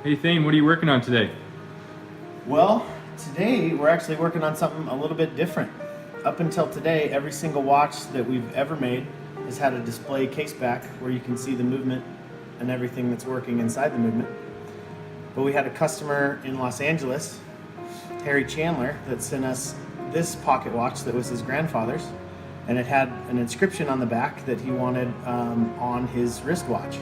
Hey Thane, what are you working on today? Well, today we're actually working on something a little bit different. Up until today, every single watch that we've ever made has had a display case back where you can see the movement and everything that's working inside the movement. But we had a customer in Los Angeles, Harry Chandler, that sent us this pocket watch that was his grandfather's, and it had an inscription on the back that he wanted on his wristwatch.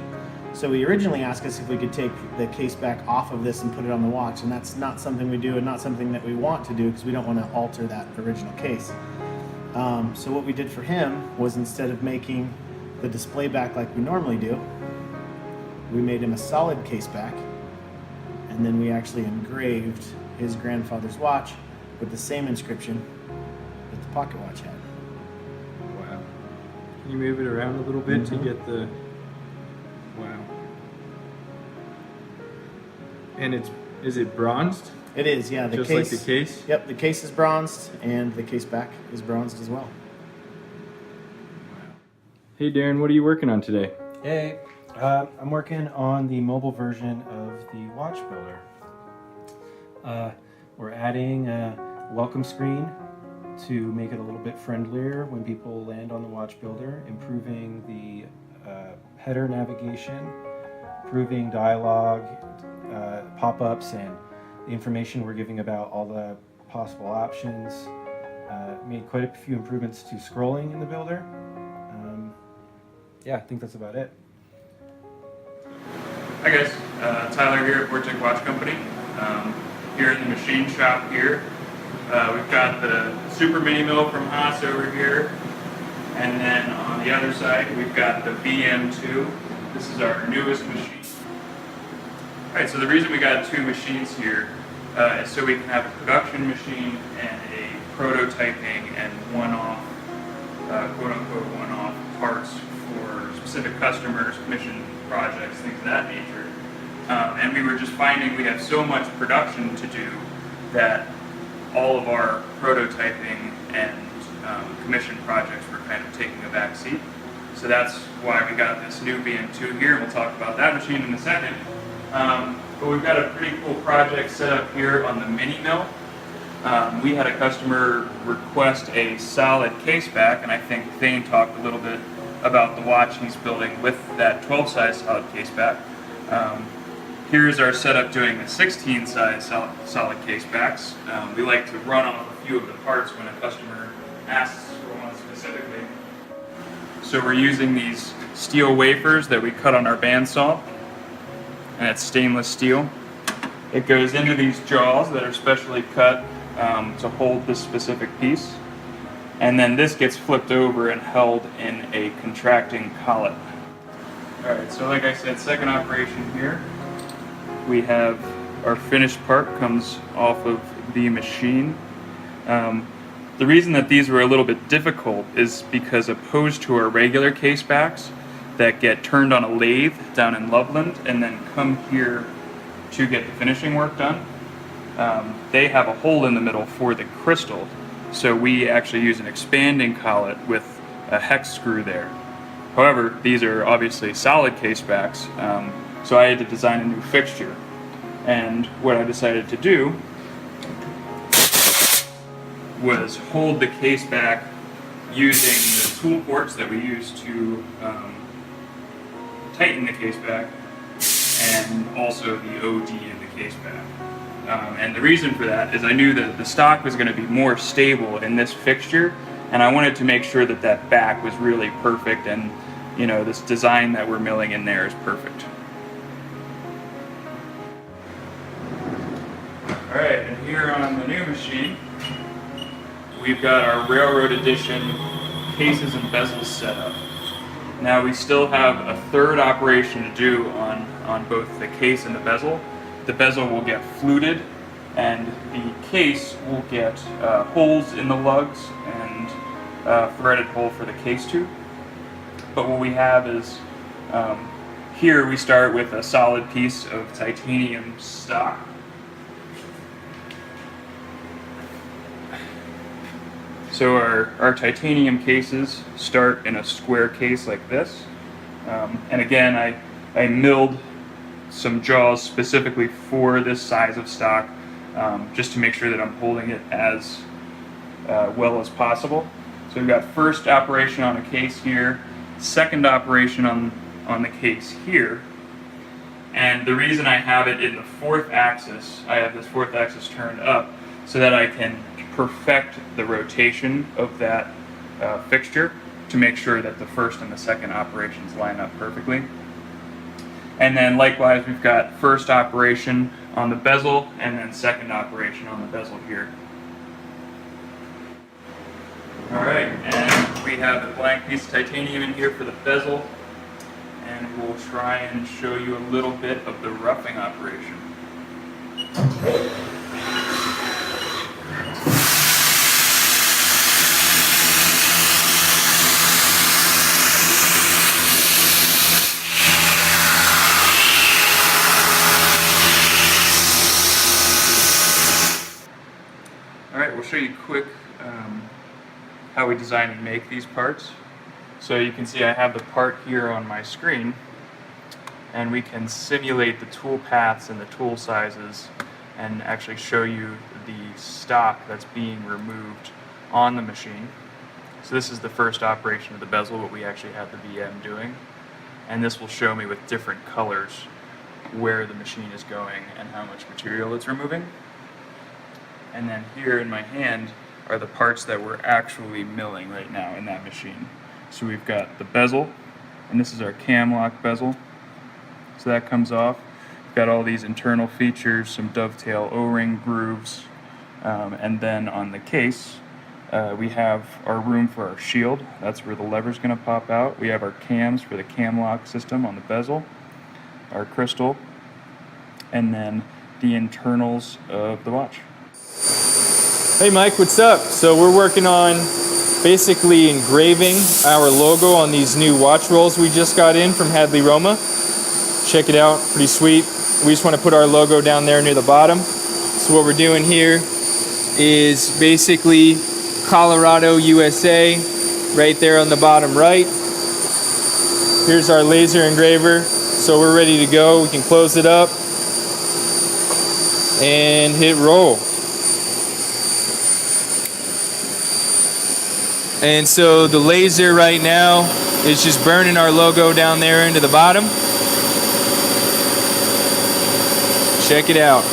So he originally asked us if we could take the case back off of this and put it on the watch, and that's not something we do and not something that we want to do because we don't want to alter that original case. So what we did for him was, instead of making the display back like we normally do, we made him a solid case back, and then we actually engraved his grandfather's watch with the same inscription that the pocket watch had. Wow. Can you move it around a little bit to get the... Wow. And is it bronzed? It is, yeah. Just like the case? Yep, the case is bronzed, and the case back is bronzed as well. Wow. Hey Darren, what are you working on today? Hey, I'm working on the mobile version of the Watch Builder. We're adding a welcome screen to make it a little bit friendlier when people land on the Watch Builder, improving the header navigation, improving dialogue, pop-ups, and the information we're giving about all the possible options. Made quite a few improvements to scrolling in the builder. Yeah, I think that's about it. Hi guys, Tyler here at Vortic Watch Company. Here in the machine shop here. We've got the Super Mini Mill from Haas over here. And then on the other side, we've got the BM2. This is our newest machine. Alright, so the reason we got two machines here is so we can have a production machine and a prototyping and one-off, quote-unquote one-off parts for specific customers, commission projects, things of that nature. And we were just finding we have so much production to do that all of our prototyping and commission projects were kind of taking a back seat. So that's why we got this new BM2 here, and we'll talk about that machine in a second. But we've got a pretty cool project set up here on the mini mill. We had a customer request a solid case back, and I think Thane talked a little bit about the watch he's building with that 12 size solid case back. Here's our setup doing the 16 size solid case backs. We like to run off a few of the parts when a customer asks for one specifically. So we're using these steel wafers that we cut on our bandsaw, and it's stainless steel. It goes into these jaws that are specially cut to hold this specific piece. And then this gets flipped over and held in a contracting collet. Alright, so like I said, second operation here. We have our finished part comes off of the machine. The reason that these were a little bit difficult is because, opposed to our regular case backs that get turned on a lathe down in Loveland and then come here to get the finishing work done, they have a hole in the middle for the crystal. So we actually use an expanding collet with a hex screw there. However, these are obviously solid case backs, so I had to design a new fixture. And what I decided to do was hold the case back using the tool forks that we use to tighten the case back, and also the OD in the case back. And the reason for that is I knew that the stock was going to be more stable in this fixture, and I wanted to make sure that that back was really perfect, and you know, this design that we're milling in there is perfect. Alright, and here on the new machine, we've got our Railroad Edition cases and bezels set up. Now we still have a third operation to do on both the case and the bezel. The bezel will get fluted, and the case will get holes in the lugs and a threaded hole for the case tube. But what we have is, here we start with a solid piece of titanium stock. So our titanium cases start in a square case like this. And again, I milled some jaws specifically for this size of stock, just to make sure that I'm holding it as well as possible. So we've got first operation on a case here, second operation on the case here. And the reason I have it in the fourth axis, I have this fourth axis turned up so that I can perfect the rotation of that fixture to make sure that the first and the second operations line up perfectly. And then likewise, we've got first operation on the bezel and then second operation on the bezel here. All right, and we have the blank piece of titanium in here for the bezel, and we'll try and show you a little bit of the roughing operation. All right, we'll show you quick how we design and make these parts. So you can see I have the part here on my screen, and we can simulate the tool paths and the tool sizes and actually show you the stock that's being removed on the machine. So this is the first operation of the bezel, what we actually have the VM doing, and this will show me with different colors where the machine is going and how much material it's removing. And then here in my hand are the parts that we're actually milling right now in that machine. So we've got the bezel, and this is our cam lock bezel. So that comes off. We've got all these internal features, some dovetail O-ring grooves, and then on the case, we have our room for our shield. That's where the lever's gonna pop out. We have our cams for the cam lock system on the bezel, our crystal, and then the internals of the watch. Hey Mike, what's up? So we're working on basically engraving our logo on these new watch rolls we just got in from Hadley Roma. Check it out, pretty sweet. We just want to put our logo down there near the bottom. So what we're doing here is basically Colorado, USA, right there on the bottom right. Here's our laser engraver. So we're ready to go. We can close it up and hit roll. And so the laser right now is just burning our logo down there into the bottom. Check it out.